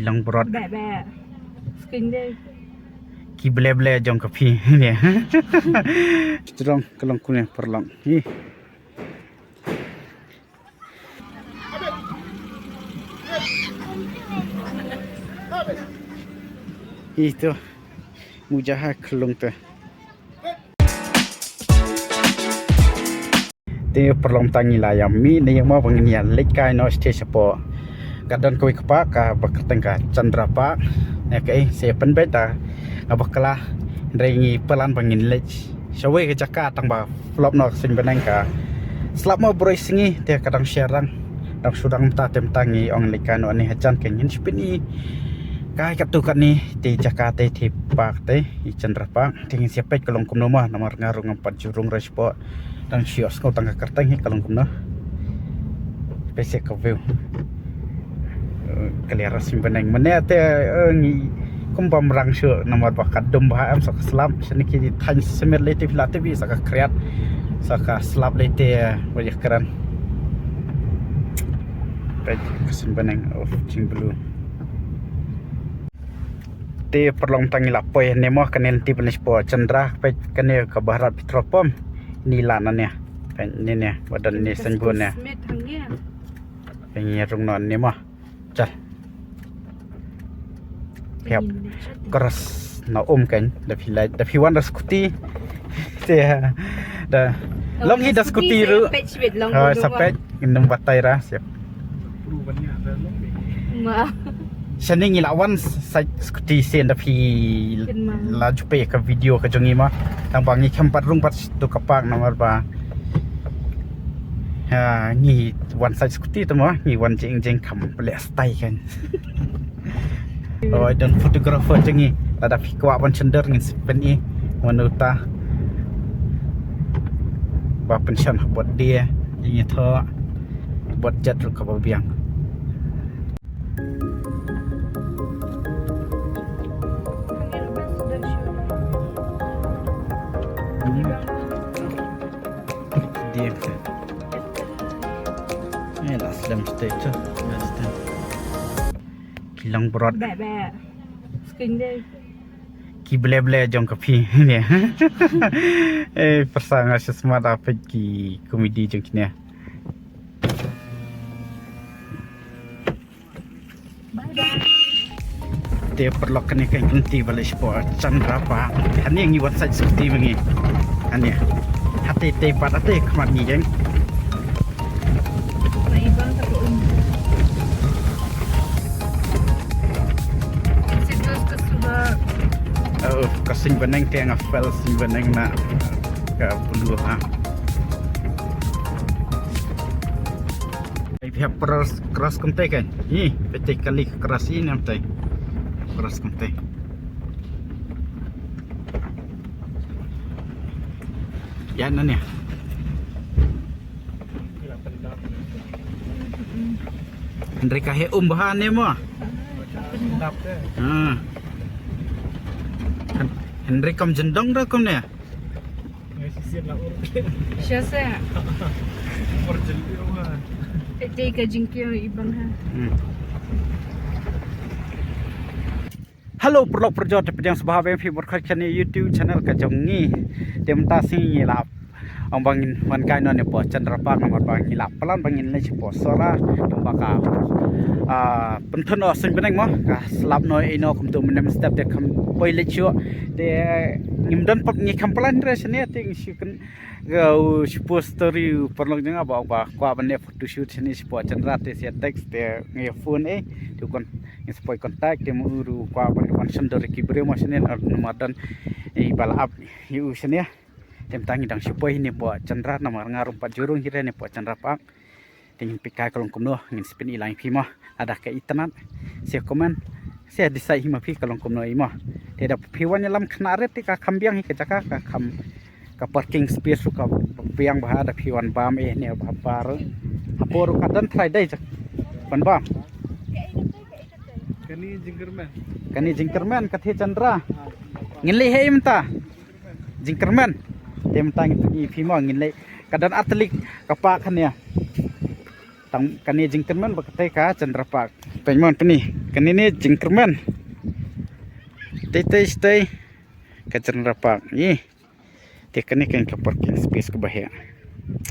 kilang berat bẹ skin đây ki ble jong kapi ni terong kelong kuning perlang ni itu mujahah kelong tu dia perlom tangi lah yang mi ni yang mau penginian lekai no stage po kadang kau kepak ka berketengka Chandra Park ya kai saya penbeta abakala rengi pelan pengin lech sawe ke Jakarta tang ba flop no sing benangka slap mo broi singi dia kadang sharang dang sudang ta tem tangi ong lekai no ni hajan kenyin spini kai katukat ni di Jakarta di park te di Chandra Park tingin siapa kelong kumnoma nomor ngarung 4 jurung respo dan sios kau tangga kertang kalong kumno pesek ke view kalian rasim benang mana te ni kumpam rang syo nomor bakat dom bah am sak selam sini kini tan semer lete filate bi sak kreat sak slap lete wajah keran pet kesim benang of cing blue te perlong tangi lapoi nemo kanen ti penis po Chandra pet kane ke barat pitropom ni lanannya ni ne badan ni senbunnya pengen rung non ni mah cal siap keras na kan da piwan da skuti dia da long hi da skuti ru sapet indem batai ra siap sini ngilawan sa skuti sen da pi laju pe ka video ka jongi ma tang bangi kempat rung pat tu kapak nomor ba ha ni one side skuti tu mah ni one jeng kam pelak style kan oh dan fotografer jengi ada fikwa wan cender ngin sepen ni manuta ba pension buat dia ini tho buat jat ru ka biang dia ni lah slam state tu kilang berat bẹ skin đây ki ble jong kapi ni persanga sesmat apa ki komedi jong kini dia perlu kena ganti balik sport Chandra Park ini yang buat saja seperti begini ini hati tepat hati kemat ni jeng kasing beneng kayak ngafel sing beneng nak ke bulu ha pihak keras kontek kan ni petik kali keras ini nanti keras kontek ya nanya Hendrik kahe bahan ni mah Hendrik kam jendong dah kom ni siapa petik ke jingkir ibang ha Halo perlo perjot pedang sebahagian fiber channel YouTube channel kajongi dem tasing lap ang bangin man kai non po Chandra Park nomor bangin lap pelan bangin le po sora baka pentono sing beneng mo ka slap no ino kum tu menem step de kam poi le chu de ngimdan pop ni kam pelan re sene ting sikan gau postory perlo jang ba kwa bane photo shoot sini po Chandra te sia text de nge phone tu kon spoi kontak de muru kwa ban function dari kibre masinin madan balap yu sini tem tangi dang supoi ni po Chandra nomor ngarum 4 jurung hire ni po Chandra Park tingin pikai kalong kumno ngin spin ilang pima ada ke internet sia komen sia disai hima pi kalong kumno ima tidak piwan lam khnare ti ka kambiang hi ke jaka ka kam ka parking space ka biang bah ada piwan bam ni bapar apor kadan try dai jak ban bam kani jingkerman kathi Chandra ngin le heim ta jingkerman tem tang i pima ngin le kadan atlik kapak kan ya tang kani jingkerman bakate ka Chandra Park penmon peni kan ini jingkerman stay kacan rapak tekan ni kan ke parking space ke bahaya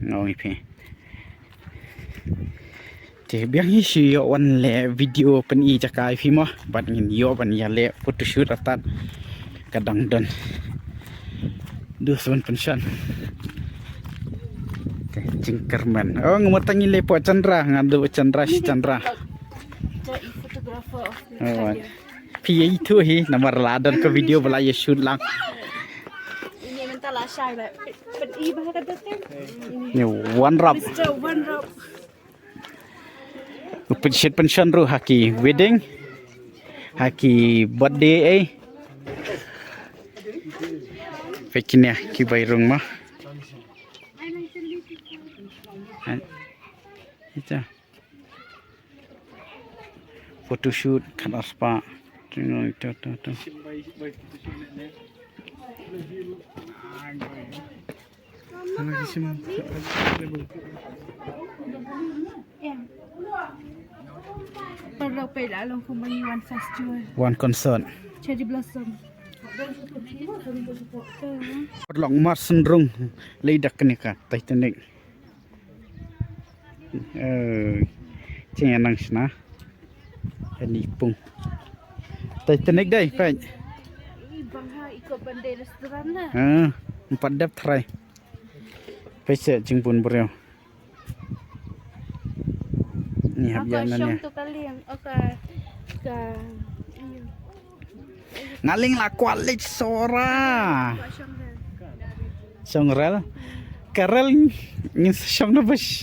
ngau ipi te biang hi shi yo wan le video pen I jakai fi mo bat ngin yo ban ya le photoshoot atat kadang don dusun pension jingkerman oh ngumurtangi le po Chandra ngadu Chandra si Chandra Photographer of the oh Thailand. pi itu hi nomor ladan ke video bala ya shoot lang Ini mental asal lah. Pen I bah kata kan. ni one rap Mr. One Rob. pension ru haki wedding haki birthday Pekinnya ki bayrung mah itu photoshoot kan aspa itu Perlu pela long kumani one festival. one concert Cherry blossom. perlong mar sendrung leidak kenika Titanic cengenang sana ini pung Titanic dai pai Ibang ha ikut bandai restoran lah. empat dap try pai se jingpun bro ni Aku habyanannya syong tu kali yang ke ngaling la kualit sora Aku syong dah. songrel karel ngin song na bas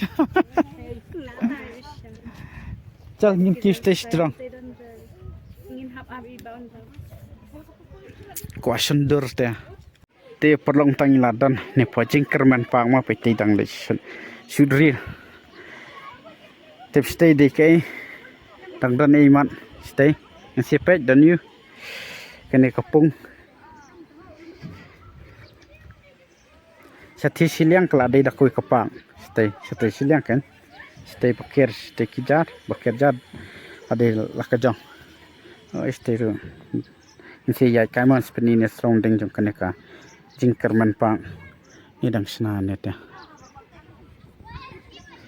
chal ngin kis te strong Ingin hap ibaun tu. question dur te perlong tang ladan ne pojing kerman pang ma pe te dang le sudri tip stay de kai tang dan iman stay ngasipet dan you kene kapung sati siliang kelade dak kui kapang stay siliang kan stay bakir stay kijar bakir jad ade lakajong oh stay ru nsi ya kaimon spinine surrounding jong kene ka jingkerman pang ni dang sna net ya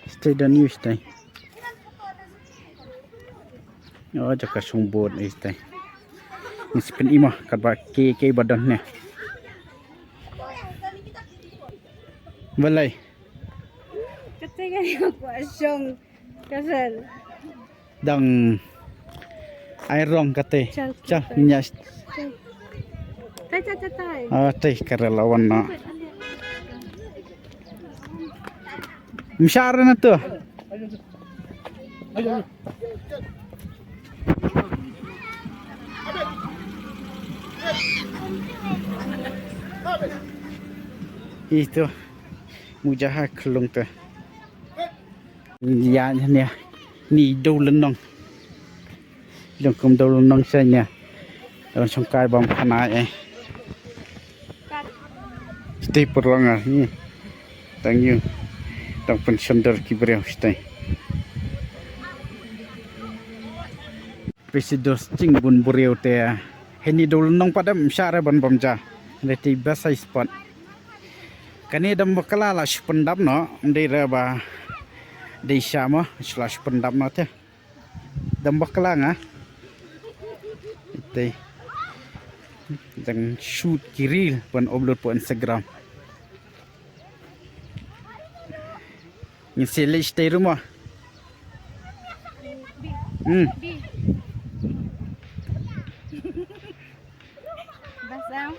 stay dan you stay oh jaka sumbot stay ni spin imah kadba ke badan ne balai Ketika aku syong kasal. dang airong kate Chal cha nya Tai. teh karelawan na msyar na to itu mujahak kelung tu ya ni đâu lên nong dong kum đâu lên nong saya dalam songkai bam khana stay perlonga ni tang you tang pension der kibreu stay presidos cing bun bureu te heni đâu lên nong padam syara ban bamja reti basai spot kani dam bakala la pendam no ndira ba desa mo slash pendam no te dam bakala nga ite dang shoot kiril pun upload po Instagram ni sele stay rumah Basam.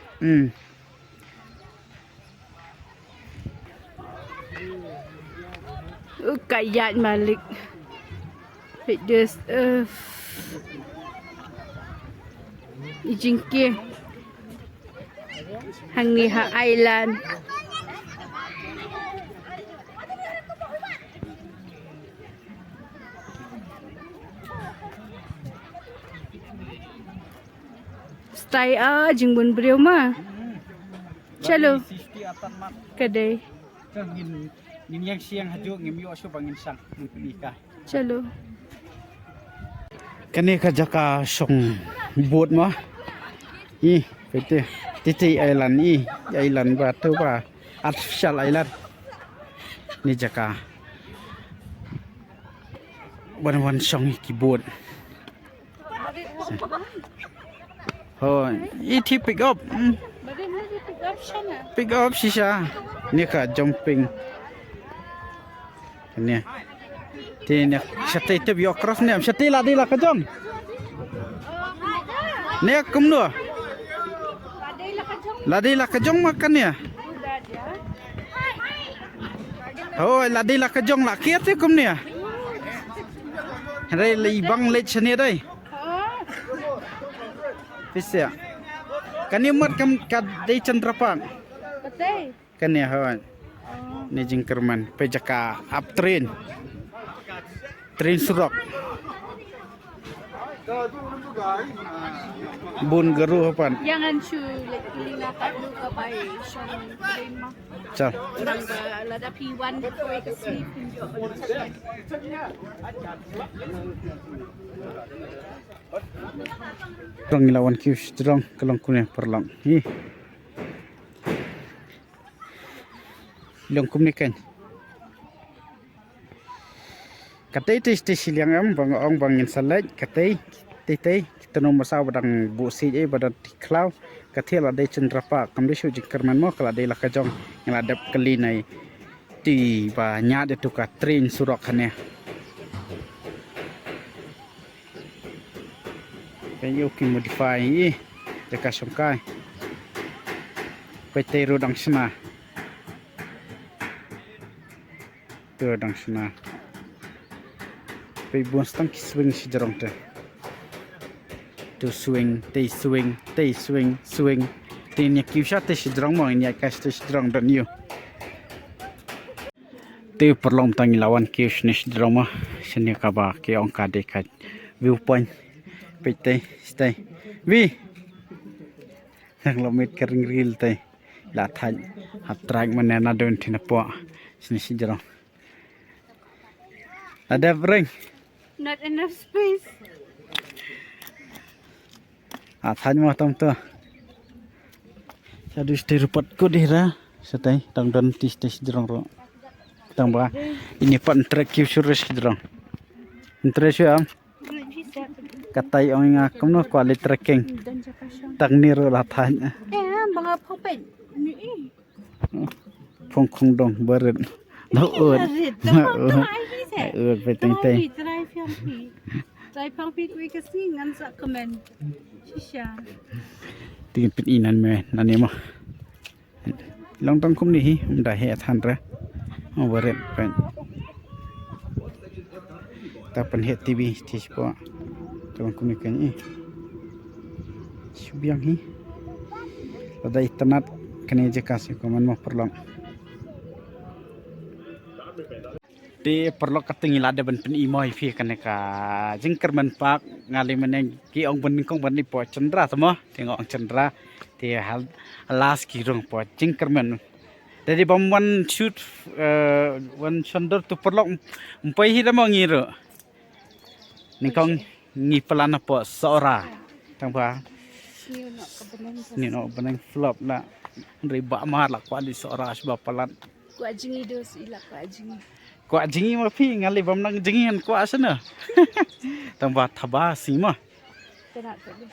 Kayat Malik. It just Jingke Hangiha Island. Stay Jingbun Beriau mah. Chalo. Kedai. Ngin yang siang haju ngim yo asu bangin sang nikah. Chalo. Kani ka jaka song boat mo. Pete titi island island batu ba artificial island. Ni jaka wan song ki boat. Oh, iti pick up. Pick up sisa. Ni ka jumping. Ni. Tin sate te bio cross ni sate la di la ka jong. Ni kum no. Ladi la ka jong makan ya. Oh, ladi la ka jong la kiat te kum ni ya. Hai li bang le chani dai. Pisya. Kani mat kam kad dei Chandrapang. Betul. Kani hawan. Ni jingkerman pejaka up train. Train surok. Bun garu hapan. Jangan cu lina kat lu ke pai shong terima. Chal. Nang lada P1 before ke sleep pinjok. Rong ilawan kiu strong kalong kunya perlang. Long kum ni kan. Katai tes siliang am bang ong bangin salaj katai tei kita nomor sa badang bu si badang tiklau kathel ada Chandrapak kamde shu jingkerman mo kala de la kajong ngala dap kali nai ti ba nya de tu ka train surok khane kayu ki modify deka songkai PT rodang sena tu rodang sena pe bon stang ki swing si jarong te to swing tin ya ki sha te si jarong mo ni ka te si jarong dan yo te perlom tangi lawan ki ni si jarong mo sini ka ba ki ong ka de ka viewpoint pe te stay vi kilometer kering ril te la than hat track manana don thina po sini si jarong ada breng. Not enough space. Than mo tong to. Sadu ste rupat ko dira satai tang dan tis drong ro. Tang ba ini pan trek ki surus drong. Interest am katai ong nga kumno quality trekking. Tang ni ro la than. Banga phopet. Ni. Phong khung dong beret. Đâu phải tính tê. Trai phang pi kui ka sing ngan sa comment. Shisha. Tin pin inan me nani mo. Long tong kum ni hi da he than ra. Beret pen. Ta pen he TV tis po. Tong kum ni kan i. Subyang hi. Ada internet kene je kasih komen mo perlong. Di perlu ketinggi lada ben pen imoy fi kaneka jingker men pak ngali meneng ki ong ben kong ben po Chandra semua tengok ong Chandra ti hal las ki rong po jingker men jadi bom one shoot one sonder tu perlu umpai hi mo ngiro ni kong ngi pelana po sora tang ba ni no beneng flop la riba mar la kwa di sora sebab pelan Kwa jingi dos ila kwa jingi. Kwa jingi ma phi ngali bam nang jingian kwa sana. Tambah thaba sima.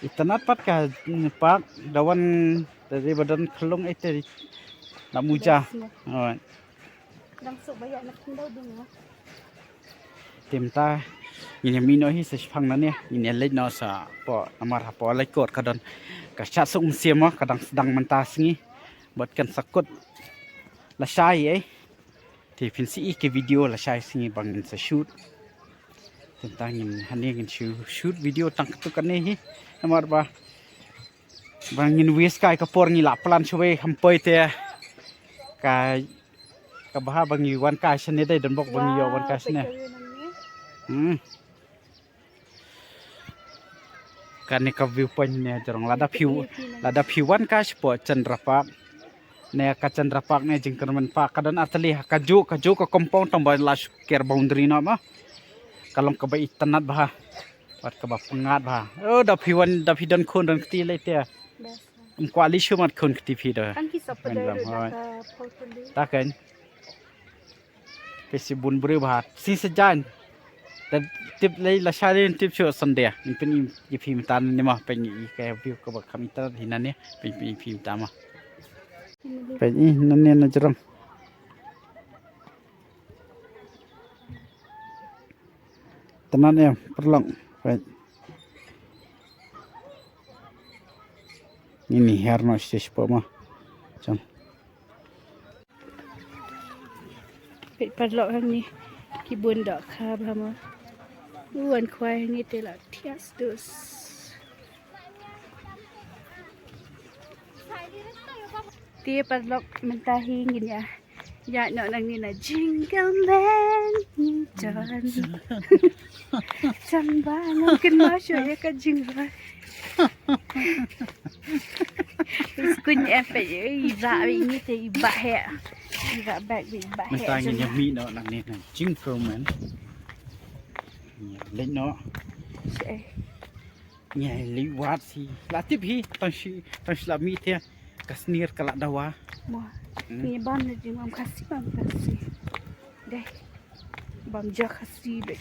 Itanat pat ka pak dawan dari badan kelung itu nak muja. Oh. Langsung banyak nak kendau dong. Timta ini mino hi se phang na ne ini le no sa po amar ha po le kot kadon ka chat sung siam kadang sedang mentas ni buat kan sakut la sai thì phiên sĩ cái video là sai sinh bằng sẽ shoot tentang in hani ngin shoot video tang tu kan ni amar ba bangin wes kai ka por ni la plan chwe hampai te ka bah bangi wan kai sene dai don bok bangi yo wan kai sene kan ni ka view point ne jarong lada view wan kai sport Chandrapak ne ka Chandrapak ne jingkerman pa kadan atali kaju ka compound tambah las care boundary na ma kalong ka bai tanat bah Wat kebab pengat bah. Oh dapi dan kon dan keti le tia. Biasa. Kuali cuma kon keti pi dah. Kan kisah pada Main duduk lambat. dekat portfolio. Takkan. Pesi bun beri bah. Si sejan. Dan tip lai la syalin tip show sandia. Ni pen i pi mitan ni mah pen i kai view kebab kami tar hinan ni. Pen i pi mitan mah. Pen i nan ni na jerang. Tenan ya perlong. Pen. Ini herno stage pa mah. Jom. Pit padlock hang ni kibun dak kha bama. Uan kuai ni telak tias dus. Dia padlock mentahi ngin ya. Ya nak nang ni na jingle bell John. Sang bangang ken masyo ya ka jingle. Iskun apa ya iba ini te iba he. Iba back iba he. Mesta ngin mi no nang ni na jingle man. Lên nó nhà liwat si latip hi tang la mi te kasnir kala dawa Mo. Ni ban na di mam kasi. Deh. Bam ja kasi deh.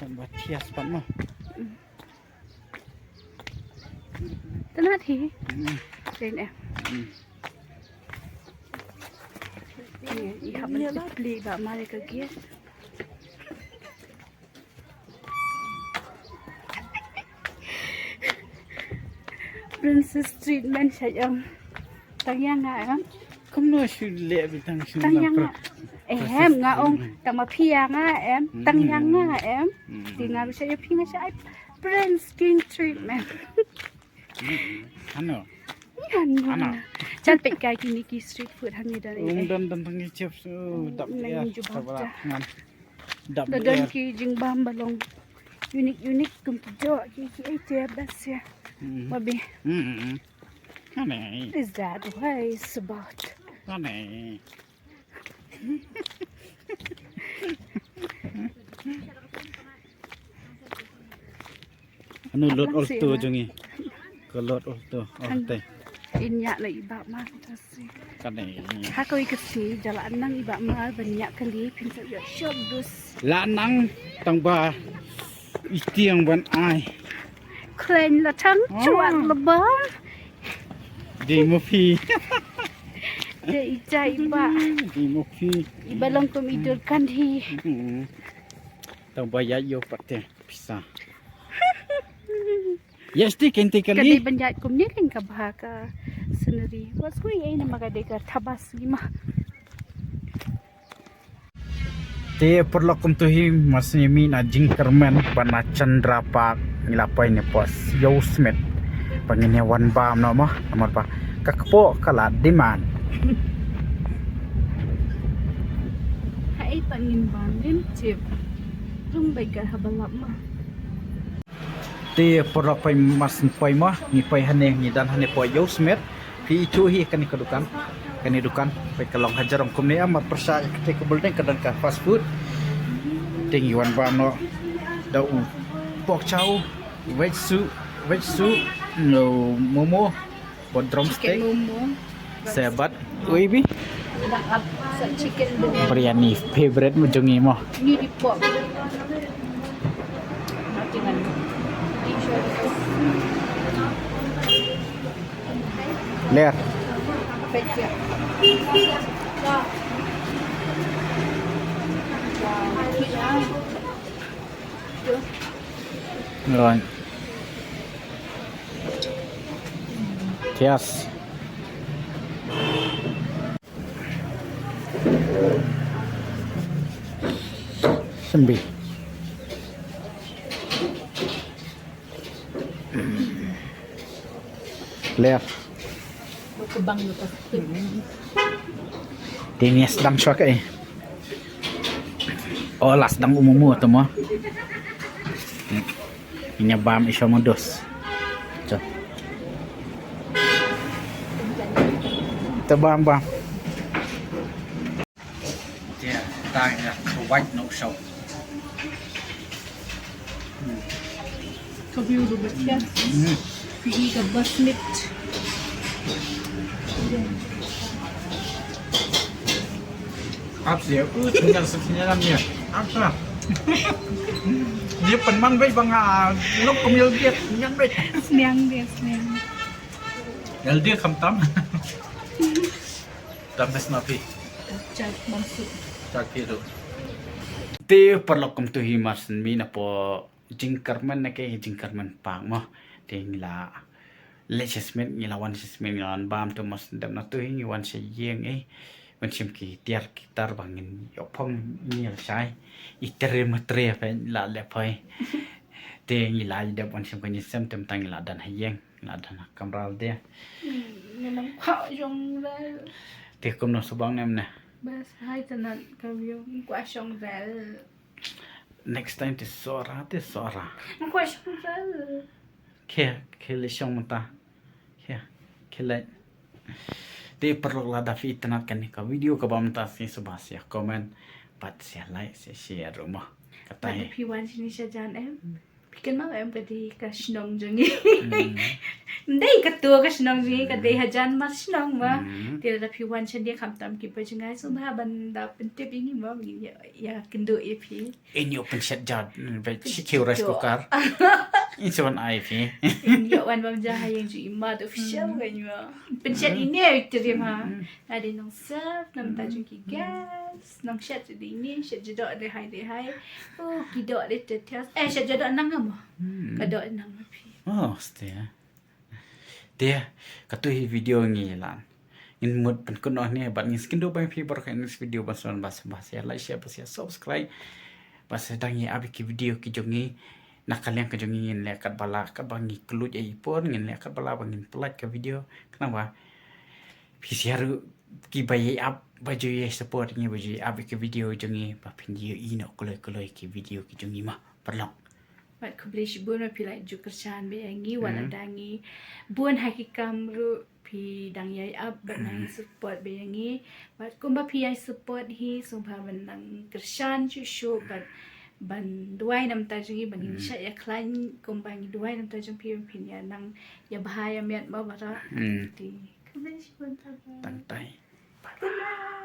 tambah tias pan mah Tenat hi. Then Iya, mana beli bak mari ke dia. Princess treatment sayang. Tanyang nga không nói chuyện lệ bị tăng sinh Tanyang nga. Em nga ong tama pia nga em. Tanyang nga em. Di nga siya pia nga siya ay Prince skin treatment. ano Ano? Chan pe kai kiniki street food hani dari. dan tentang chips dap ya sabara ngan dap Dadan ki jing bambalong unik kum jo ki ai te bas ya. Mabi. Aneh. Is that way it's about? Aneh. Anu lot orto jongi. Ke lot orto orte. Inyak la iba ma tasi. Kanai. Hakoi kasi jalan nang iba ma banyak kali pinsa ya shop dus. Lanang tangba istiang ban ai. Klen la tang chuan la ba. Di mopi. De ija iba. Di mopi. Iba lang tumidor kan hi. Tangba ya yo pate bisa. Yes, di kenti Kali kali. banyak kum ni kan kabaka sendiri. Was kui ai na magadeka tabas lima. Te perlokum tuhi masnya mi na jingkermen bana Chandra Park nilapai ni pos Yousmet pangin wan bam nama nomor pa kakpo kala diman Hai pangin bandin chip. Rum baikar habalap ma. te perlok pai mas pai ma ni pai hane ni dan hane po Yousmet pi cuhi kani kedukan kani dukan pai kalong hajarom kumni amat persa ke building kadang ka fast food tinggi wan bam no dau pork chow veg soup no momo bon drumstick Momo. sebat uibi Dak up sa chicken biryani favorite mo jongi mo ni di pork. Tingnan mo. ler Pecah. rồi cheers sembi ler Kebang lepas tu. Ini sedang syok oh las sedang umumu tu mo ini bam isyo modus so tebam bam ya tang ya white no show Kabiu du betia. Pi ka basmit. áp dẻo tinggal sekinya namanya apa dia penman baik bang lúc công yêu dia nhân baik Sniang dia sniang. Yang dia kamtam tambah napi Cak masuk. caki tu te perlu kum tu himas mi na po jingkarman na ke jingkarman pang mo te ngila leches men ngila wan ses men ngila bam tu mas dam na tu ngi wan se yengมันชิมกี่เตียร์กีตาร์บางเงินยกพ่อมีอะไรใช้อีเตเรมาเตรียไปละเล็บไปเตียงอีลายเดี๋ยวมันชิมกันยิ่งเต็มเต็มตังอีลาดันให้ยังลาดันกำราเดีย Memang kau jong vel. เตียกุมนสบังเนี่ยนะ Bas hai tenan kabiu. Kau jong vel. next time ที่สอระ Kau jong vel. เคเลยช่องมันตาเคเลย Te perlu lada fi internet kan ka video ka bam ta si subas ya komen pat sia like sia share rumah kata Pada he piwan sini saja em. Bikin mau em pedi kasnong jongi. Ndai katua kasnong jongi kadai hajan mas nong ma. Dia ada piwan sini dia kamtam ki pajengai sumha banda pentip ini ma ya kendo epi. ini open chat jad be sikil rice cooker ini cuman ai fi Ya wan bam jaha yang ju imad official kan ma. Pencet ini itu dia ma. Ada nong serve nam tajung ki gas. Nong chat jadi ini chat jedok ada hai. Oh kidok ada tetes. Chat jedok nang mo. Kadok nang api. oh stia dia katui video ngi lan in mood pen kuno ni bat ngi skin do bang fi bar kan this video bason bas ya like share pas ya subscribe pas dangi abi ki video ki jongi nakalian ke jongi ngin le kat bala ka bangi kelut ai pon ngin le kat bala bangin pelat ke video kenapa pisiaru ki bayi up baju ye support ngi baju abi ki video jongi ba video ino koloi ki video ki jongi ma perlong Mat kublish bun pilai ju kerjaan be angi wala dangi bun hakikam ru pi dang yai up banang support be angi mat kumba pi ai support hi sumpah banang kerjaan ju show ban duai nam tajungi bangin sha ya klain kumba ngi duai nam tajung pi pin ya nang ya bahaya met ma bara ti kublish bun ta tantai Bye.